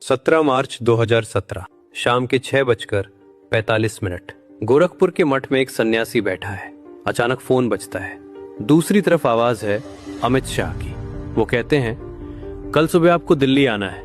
17 मार्च 2017 शाम के 6:45। गोरखपुर के मठ में एक सन्यासी बैठा है। अचानक फोन बजता है। दूसरी तरफ आवाज है अमित शाह की। वो कहते हैं, कल सुबह आपको दिल्ली आना है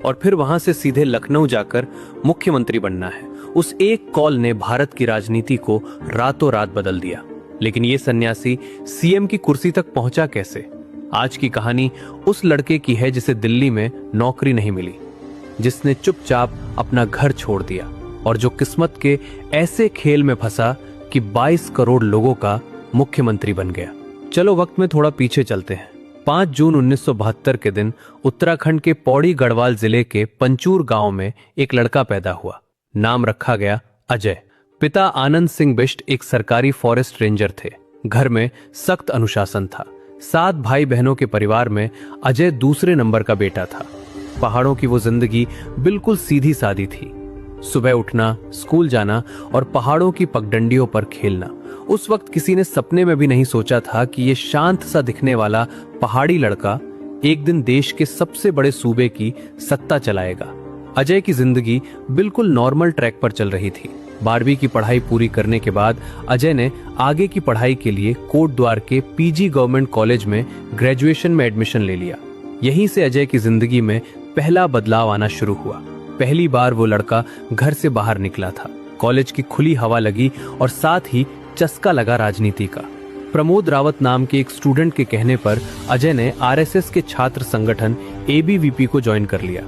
और फिर वहां से सीधे लखनऊ जाकर मुख्यमंत्री बनना है। उस एक कॉल ने भारत की राजनीति को रातों रात बदल दिया। लेकिन ये सन्यासी सीएम की कुर्सी तक पहुंचा कैसे? आज की कहानी उस लड़के की है जिसे दिल्ली में नौकरी नहीं मिली, जिसने चुपचाप अपना घर छोड़ दिया और जो किस्मत के ऐसे खेल में फंसा कि 22 करोड़ लोगों का मुख्यमंत्री बन गया। चलो वक्त में थोड़ा पीछे चलते हैं। 5 जून 1972 के दिन उत्तराखंड के पौड़ी गढ़वाल जिले के पंचूर गांव में एक लड़का पैदा हुआ। नाम रखा गया अजय। पिता आनंद सिंह बिष्ट एक सरकारी फॉरेस्ट रेंजर थे। घर में सख्त अनुशासन था। 7 भाई बहनों के परिवार में अजय दूसरे नंबर का बेटा था। पहाड़ों की वो जिंदगी बिल्कुल सीधी सादी थी। सुबह उठना, स्कूल जाना और पहाड़ों की पगडंडियों पर खेलना। उस वक्त किसी ने सपने में भी नहीं सोचा था कि ये शांत सा दिखने वाला पहाड़ी लड़का एक दिन देश के सबसे बड़े सूबे की सत्ता चलाएगा। अजय की जिंदगी बिल्कुल नॉर्मल ट्रैक पर चल रही थी। 12वीं की पढ़ाई पूरी करने के बाद अजय ने आगे की पढ़ाई के लिए कोटद्वार के पीजी गवर्नमेंट कॉलेज में ग्रेजुएशन में एडमिशन ले लिया। यहीं से अजय की जिंदगी में पहला बदलाव आना शुरू हुआ। पहली बार वो लड़का घर से बाहर निकला था। कॉलेज की खुली हवा लगी और साथ ही चस्का लगा राजनीति का। प्रमोद रावत नाम के एक स्टूडेंट के कहने पर अजय ने आरएसएस के छात्र संगठन एबीवीपी को ज्वाइन कर लिया।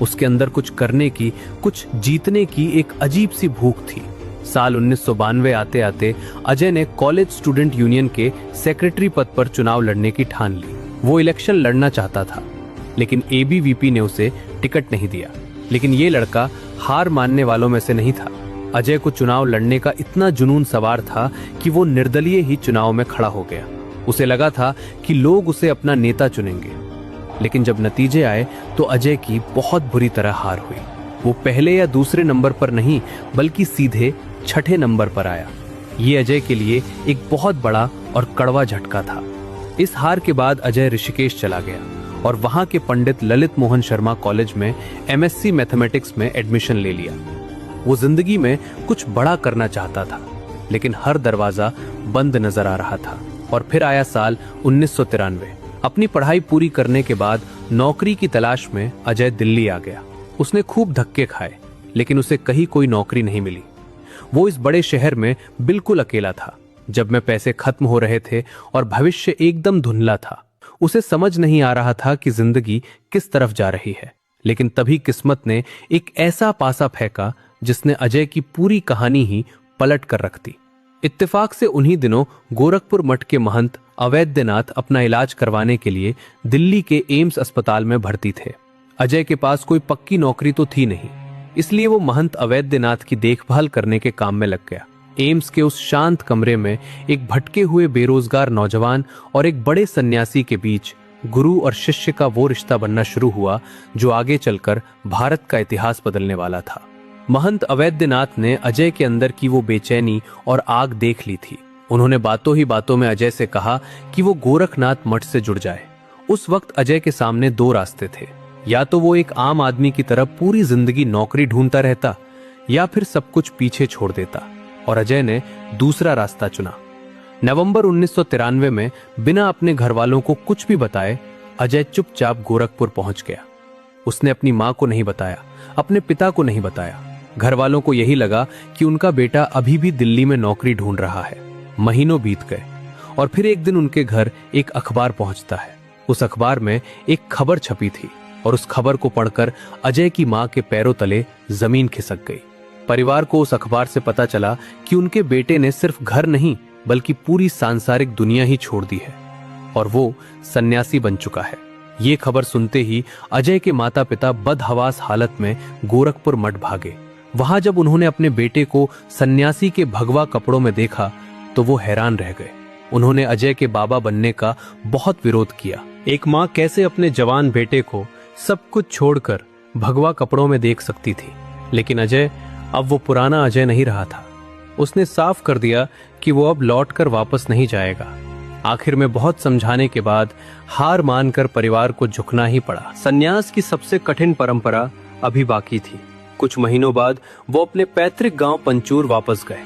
उसके अंदर कुछ करने की, कुछ जीतने की एक अजीब सी भूख थी। साल 1992 आते आते अजय ने कॉलेज स्टूडेंट यूनियन के सेक्रेटरी पद पर चुनाव लड़ने की ठान ली। वो इलेक्शन लड़ना चाहता था, लेकिन एबीवीपी ने उसे टिकट नहीं दिया। लेकिन ये लड़का हार मानने वालों में से नहीं था। अजय को चुनाव लड़ने का इतना जुनून सवार था कि वो निर्दलीय ही चुनाव में खड़ा हो गया। उसे लगा था कि लोग उसे अपना नेता चुनेंगे। लेकिन जब नतीजे आए तो अजय की बहुत बुरी तरह हार हुई। वो पहले या दूसरे नंबर पर नहीं, बल्कि सीधे 6ठे नंबर पर आया। ये अजय के लिए एक बहुत बड़ा और कड़वा झटका था। इस हार के बाद अजय ऋषिकेश चला गया और वहां के पंडित ललित मोहन शर्मा कॉलेज में एमएससी मैथमेटिक्स में एडमिशन ले लिया। वो जिंदगी में कुछ बड़ा करना चाहता था, लेकिन हर दरवाजा बंद नजर आ रहा था। और फिर आया साल 1993। अपनी पढ़ाई पूरी करने के बाद नौकरी की तलाश में अजय दिल्ली आ गया। उसने खूब धक्के खाए, लेकिन उसे कहीं कोई नौकरी नहीं मिली। वो इस बड़े शहर में बिल्कुल अकेला था। जब में पैसे खत्म हो रहे थे और भविष्य एकदम धुंधला था। उसे समझ नहीं आ रहा था कि जिंदगी किस तरफ जा रही है। लेकिन तभी किस्मत ने एक ऐसा पासा फेंका जिसने अजय की पूरी कहानी ही पलट कर रख दी। इत्तेफाक से उन्हीं दिनों गोरखपुर मठ के महंत अवैधनाथ अपना इलाज करवाने के लिए दिल्ली के एम्स अस्पताल में भर्ती थे। अजय के पास कोई पक्की नौकरी तो थी नहीं, इसलिए वो महंत अवैधनाथ की देखभाल करने के काम में लग गया। एम्स के उस शांत कमरे में एक भटके हुए बेरोजगार नौजवान और एक बड़े सन्यासी के बीच गुरु और शिष्य का वो रिश्ता बनना शुरू हुआ जो आगे चलकर भारत का इतिहास बदलने वाला था। महंत अवैधनाथ ने अजय के अंदर की वो बेचैनी और आग देख ली थी। उन्होंने बातों ही बातों में अजय से कहा कि वो गोरखनाथ मठ से जुड़ जाए। उस वक्त अजय के सामने 2 रास्ते थे। या तो वो एक आम आदमी की तरह पूरी जिंदगी नौकरी ढूंढता रहता, या फिर सब कुछ पीछे छोड़ देता। और अजय ने दूसरा रास्ता चुना। नवंबर 1993 में बिना अपने घर वालों को कुछ भी बताए अजय चुपचाप गोरखपुर पहुंच गया। उसने अपनी मां को नहीं बताया, अपने पिता को नहीं बताया। घर वालों को यही लगा कि उनका बेटा अभी भी दिल्ली में नौकरी ढूंढ रहा है। महीनों बीत गए और फिर एक दिन उनके घर एक अखबार पहुंचता है। उस अखबार में एक खबर छपी थी और उस खबर को पढ़कर अजय की मां के पैरों तले जमीन खिसक गई। परिवार को उस अखबार से पता चला कि उनके बेटे ने सिर्फ घर नहीं, बल्कि पूरी सांसारिक दुनिया ही छोड़ दी है और वो सन्यासी बन चुका है। ये खबर सुनते ही अजय के माता पिता बदहवास हालत में गोरखपुर मठ भागे। वहां जब उन्होंने अपने बेटे को सन्यासी के भगवा कपड़ों में देखा तो वो हैरान रह गए। उन्होंने अजय के बाबा बनने का बहुत विरोध किया। एक माँ कैसे अपने जवान बेटे को सब कुछ छोड़कर भगवा कपड़ों में देख सकती थी? लेकिन अजय अब वो पुराना अजय नहीं रहा था। उसने साफ कर दिया कि वो अब लौटकर वापस नहीं जाएगा। आखिर में बहुत समझाने के बाद हार मानकर परिवार को झुकना ही पड़ा। सन्यास की सबसे कठिन परंपरा अभी बाकी थी। कुछ महीनों बाद वो अपने पैतृक गांव पंचूर वापस गए,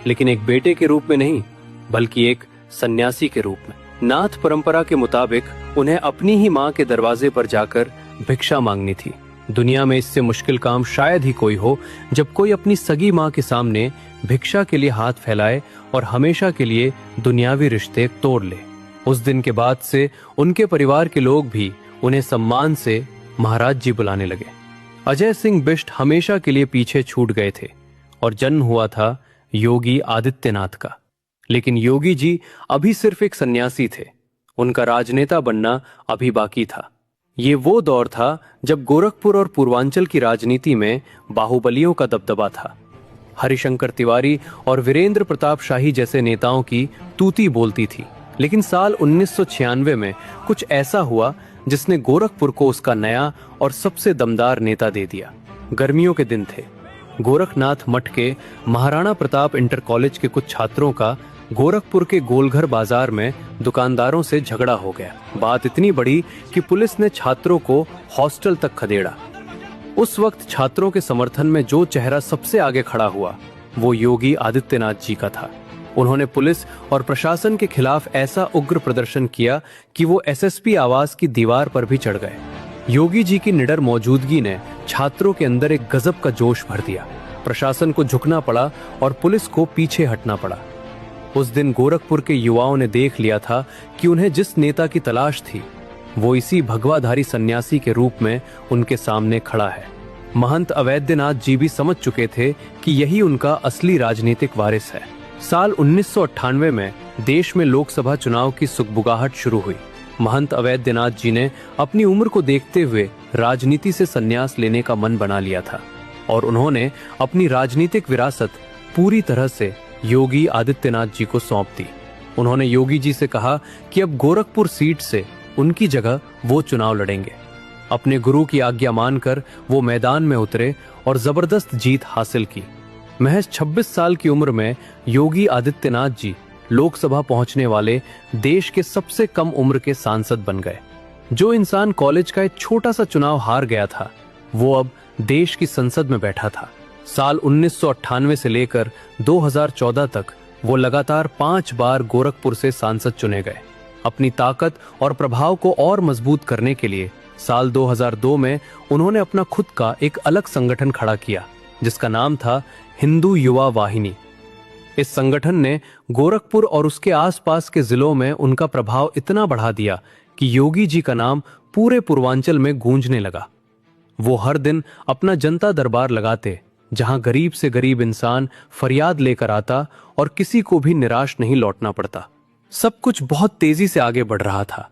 लेकिन एक बेटे के रूप में नहीं, बल्कि एक सन्यासी के रूप में। नाथ परंपरा के मुताबिक उन्हें अपनी ही मां के दरवाजे पर जाकर भिक्षा मांगनी थी। दुनिया में इससे मुश्किल काम शायद ही कोई हो, जब कोई अपनी सगी मां के सामने भिक्षा के लिए हाथ फैलाए और हमेशा के लिए दुनियावी रिश्ते तोड़ ले। उस दिन के बाद से उनके परिवार के लोग भी उन्हें सम्मान से महाराज जी बुलाने लगे। अजय सिंह बिष्ट हमेशा के लिए पीछे छूट गए थे और जन्म हुआ था योगी आदित्यनाथ का। लेकिन योगी जी अभी सिर्फ एक सन्यासी थे, उनका राजनेता बनना अभी बाकी था। ये वो दौर था जब गोरखपुर और पूर्वांचल की राजनीति में बाहुबलियों का दबदबा था। हरिशंकर तिवारी और वीरेंद्र प्रताप शाही जैसे नेताओं की तूती बोलती थी। लेकिन साल 1996 में कुछ ऐसा हुआ जिसने गोरखपुर को उसका नया और सबसे दमदार नेता दे दिया। गर्मियों के दिन थे। गोरखनाथ मठ के महाराणा प्रताप इंटर कॉलेज के कुछ छात्रों का गोरखपुर के गोलघर बाजार में दुकानदारों से झगड़ा हो गया। बात इतनी बड़ी कि पुलिस ने छात्रों को हॉस्टल तक खदेड़ा। उस वक्त छात्रों के समर्थन में जो चेहरा सबसे आगे खड़ा हुआ वो योगी आदित्यनाथ जी का था। उन्होंने पुलिस और प्रशासन के खिलाफ ऐसा उग्र प्रदर्शन किया कि वो एसएसपी आवास की दीवार पर भी चढ़ गए। योगी जी की निडर मौजूदगी ने छात्रों के अंदर एक गजब का जोश भर दिया। प्रशासन को झुकना पड़ा और पुलिस को पीछे हटना पड़ा। उस दिन गोरखपुर के युवाओं ने देख लिया था कि उन्हें जिस नेता की तलाश थी वो इसी भगवाधारी सन्यासी के रूप में उनके सामने खड़ा है। महंत अवैधनाथ जी भी समझ चुके थे कि यही उनका असली राजनीतिक वारिस है। साल 1998 में देश में लोकसभा चुनाव की सुगबुगाहट शुरू हुई। महंत अवैधनाथ जी ने अपनी उम्र को देखते हुए राजनीति से संन्यास लेने का मन बना लिया था और उन्होंने अपनी राजनीतिक विरासत पूरी तरह से योगी आदित्यनाथ जी को सौंप दी। उन्होंने योगी जी से कहा कि अब गोरखपुर सीट से उनकी जगह वो चुनाव लड़ेंगे। अपने गुरु की आज्ञा मानकर वो मैदान में उतरे और जबरदस्त जीत हासिल की। महज 26 साल की उम्र में योगी आदित्यनाथ जी लोकसभा पहुंचने वाले देश के सबसे कम उम्र के सांसद बन गए। जो इंसान कॉलेज का एक छोटा सा चुनाव हार गया था वो अब देश की संसद में बैठा था। साल 1998 से लेकर 2014 तक वो लगातार 5 बार गोरखपुर से सांसद चुने गए। अपनी ताकत और प्रभाव को और मजबूत करने के लिए साल 2002 में उन्होंने अपना खुद का एक अलग संगठन खड़ा किया जिसका नाम था हिंदू युवा वाहिनी। इस संगठन ने गोरखपुर और उसके आसपास के जिलों में उनका प्रभाव इतना बढ़ा दिया कि योगी जी का नाम पूरे पूर्वांचल में गूंजने लगा। वो हर दिन अपना जनता दरबार लगाते जहां गरीब से गरीब इंसान फरियाद लेकर आता और किसी को भी निराश नहीं लौटना पड़ता। सब कुछ बहुत तेजी से आगे बढ़ रहा था।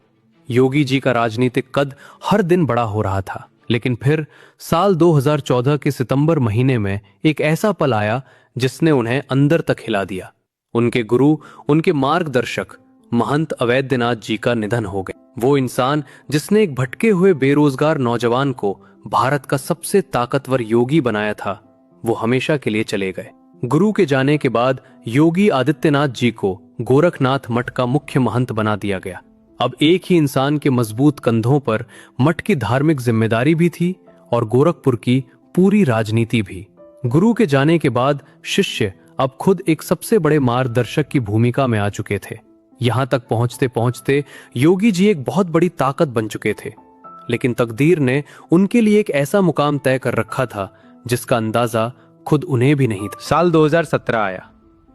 योगी जी का राजनीतिक कद हर दिन बड़ा हो रहा था। लेकिन फिर साल 2014 के सितंबर महीने में एक ऐसा पल आया जिसने उन्हें अंदर तक हिला दिया। उनके गुरु, उनके मार्गदर्शक महंत अवैधनाथ जी का निधन हो गया। वो इंसान जिसने एक भटके हुए बेरोजगार नौजवान को भारत का सबसे ताकतवर योगी बनाया था, वो हमेशा के लिए चले गए। गुरु के जाने के बाद योगी आदित्यनाथ जी को गोरखनाथ मठ का मुख्य महंत बना दिया गया। अब एक ही इंसान के मजबूत कंधों पर मठ की धार्मिक जिम्मेदारी भी थी और गोरखपुर की पूरी राजनीति भी। गुरु के जाने के बाद शिष्य अब खुद एक सबसे बड़े मार्गदर्शक की भूमिका में आ चुके थे। यहां तक पहुंचते पहुंचते योगी जी एक बहुत बड़ी ताकत बन चुके थे। लेकिन तकदीर ने उनके लिए एक ऐसा मुकाम तय कर रखा था जिसका अंदाजा खुद उन्हें भी नहीं था। साल 2017 आया।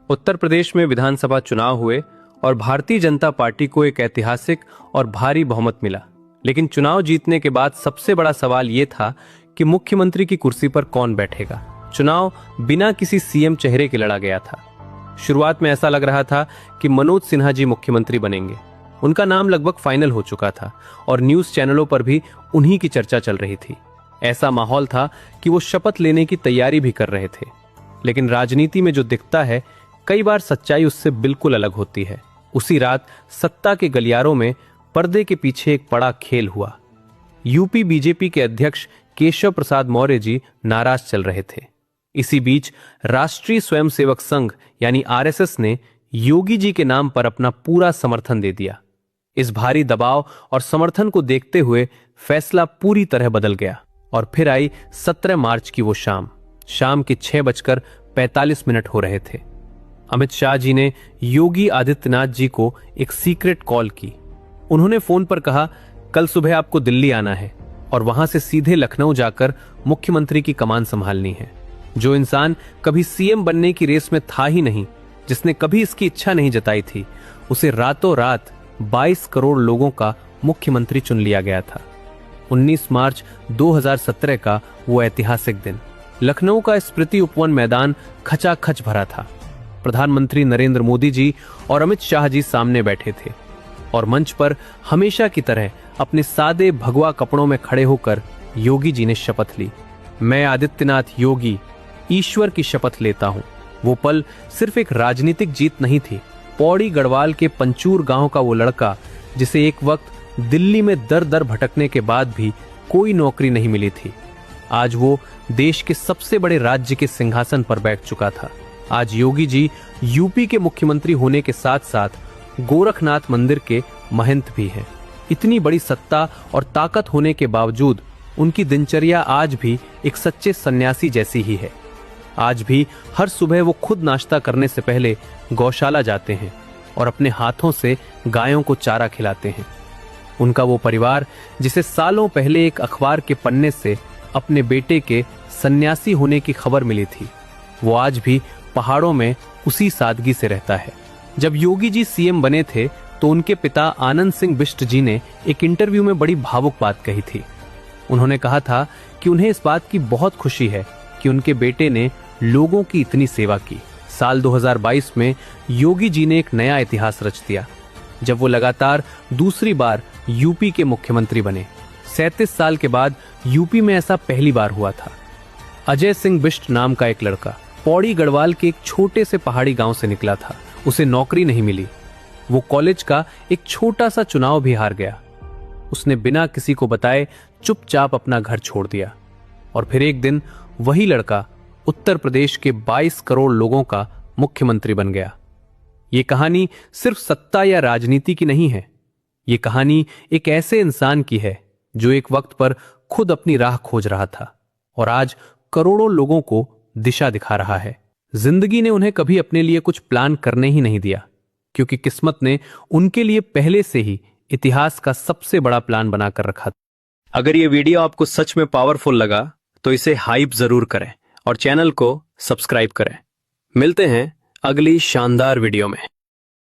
उत्तर प्रदेश में विधानसभा चुनाव हुए और भारतीय जनता पार्टी को एक ऐतिहासिक और भारी बहुमत मिला। लेकिन चुनाव जीतने के बाद सबसे बड़ा सवाल यह था कि मुख्यमंत्री की कुर्सी पर कौन बैठेगा। चुनाव बिना किसी सीएम चेहरे के लड़ा गया था। शुरुआत में ऐसा लग रहा था कि मनोज सिन्हा जी मुख्यमंत्री बनेंगे। उनका नाम लगभग फाइनल हो चुका था और न्यूज चैनलों पर भी उन्हीं की चर्चा चल रही थी। ऐसा माहौल था कि वो शपथ लेने की तैयारी भी कर रहे थे। लेकिन राजनीति में जो दिखता है, कई बार सच्चाई उससे बिल्कुल अलग होती है। उसी रात सत्ता के गलियारों में पर्दे के पीछे एक बड़ा खेल हुआ। यूपी बीजेपी के अध्यक्ष केशव प्रसाद मौर्य जी नाराज चल रहे थे। इसी बीच राष्ट्रीय स्वयंसेवक संघ यानी आरएसएस ने योगी जी के नाम पर अपना पूरा समर्थन दे दिया। इस भारी दबाव और समर्थन को देखते हुए फैसला पूरी तरह बदल गया और फिर आई 17 मार्च की वो शाम के 6:45 हो रहे थे। अमित शाह जी ने योगी आदित्यनाथ जी को एक सीक्रेट कॉल की। उन्होंने फोन पर कहा, कल सुबह आपको दिल्ली आना है और वहां से सीधे लखनऊ जाकर मुख्यमंत्री की कमान संभालनी है। जो इंसान कभी सीएम बनने की रेस में था ही नहीं, जिसने कभी इसकी इच्छा नहीं जताई थी, उसे रातों रात 22 करोड़ लोगों का मुख्यमंत्री चुन लिया गया था। 19 मार्च 2017 का वो ऐतिहासिक दिन। लखनऊ का स्मृति उपवन मैदान खचाखच भरा था। प्रधानमंत्री नरेंद्र मोदी जी और अमित शाह जी सामने बैठे थे और मंच पर हमेशा की तरह अपने सादे भगवा कपड़ों में खड़े होकर योगी जी ने शपथ ली। मैं आदित्यनाथ योगी ईश्वर की शपथ लेता हूं। वो पल सिर्फ एक राजनीतिक जीत नहीं थी। पौड़ी गढ़वाल के पंचूर गांव का वो लड़का, जिसे एक वक्त दिल्ली में दर दर भटकने के बाद भी कोई नौकरी नहीं मिली थी, आज वो देश के सबसे बड़े राज्य के सिंहासन पर बैठ चुका था। आज योगी जी यूपी के मुख्यमंत्री होने के साथ साथ गोरखनाथ मंदिर के महंत भी हैं। इतनी बड़ी सत्ता और ताकत होने के बावजूद उनकी दिनचर्या आज भी एक सच्चे सन्यासी जैसी ही है। आज भी हर सुबह वो खुद नाश्ता करने से पहले गौशाला जाते हैं और अपने हाथों से गायों को चारा खिलाते हैं। उनका वो परिवार, जिसे सालों पहले एक अखबार के पन्ने से अपने बेटे के सन्यासी होने की खबर मिली थी, वो आज भी पहाड़ों में उसी सादगी से रहता है। जब योगी जी सीएम बने थे तो उनके पिता आनंद सिंह बिष्ट जी ने एक इंटरव्यू में बड़ी भावुक बात कही थी। उन्होंने कहा था कि उन्हें इस बात की बहुत खुशी है कि उनके बेटे ने लोगों की इतनी सेवा की। साल 2022 में योगी जी ने एक नया इतिहास रच दिया, जब वो लगातार दूसरी बार यूपी के मुख्यमंत्री बने। 37 साल के बाद यूपी में ऐसा पहली बार हुआ था। अजय सिंह बिष्ट नाम का एक लड़का पौड़ी गढ़वाल के एक छोटे से पहाड़ी गांव से निकला था। उसे नौकरी नहीं मिली। वो कॉलेज का एक छोटा सा चुनाव भी हार गया। उसने बिना किसी को बताए चुपचाप अपना घर छोड़ दिया और फिर एक दिन वही लड़का उत्तर प्रदेश के 22 करोड़ लोगों का मुख्यमंत्री बन गया। ये कहानी सिर्फ सत्ता या राजनीति की नहीं है। ये कहानी एक ऐसे इंसान की है जो एक वक्त पर खुद अपनी राह खोज रहा था और आज करोड़ों लोगों को दिशा दिखा रहा है। जिंदगी ने उन्हें कभी अपने लिए कुछ प्लान करने ही नहीं दिया, क्योंकि किस्मत ने उनके लिए पहले से ही इतिहास का सबसे बड़ा प्लान बनाकर रखा था। अगर ये वीडियो आपको सच में पावरफुल लगा तो इसे हाइप जरूर करें और चैनल को सब्सक्राइब करें। मिलते हैं अगली शानदार वीडियो में।